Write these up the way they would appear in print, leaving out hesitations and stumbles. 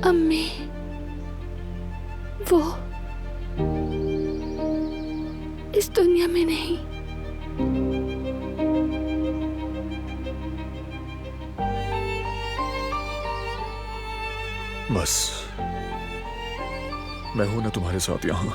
अम्मी, वो इस दुनिया में नहीं। बस मैं हूं ना तुम्हारे साथ यहां।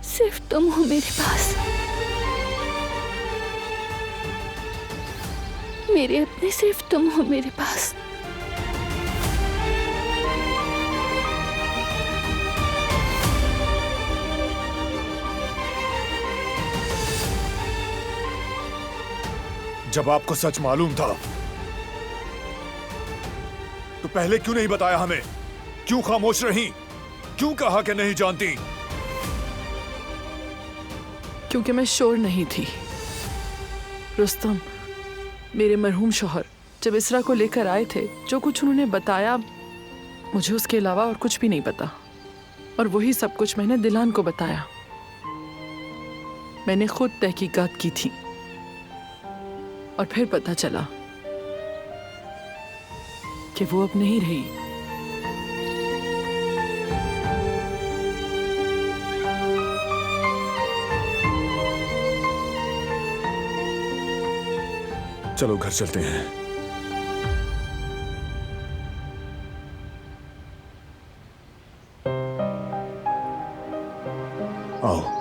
सिर्फ तुम हो मेरे पास, मेरे अपने, सिर्फ तुम हो मेरे पास। जब आपको सच मालूम था तो पहले क्यों नहीं बताया हमें? क्यों खामोश रही? क्यों कहा कि नहीं जानती? क्योंकि मैं श्योर नहीं थी। रुस्तम, मेरे मरहूम शौहर जब इसरा को लेकर आए थे, जो कुछ उन्होंने बताया मुझे उसके अलावा और कुछ भी नहीं पता। और वही सब कुछ मैंने दिलान को बताया। मैंने खुद तहकीकात की थी और फिर पता चला कि वो अब नहीं रही। चलो घर चलते हैं। आओ।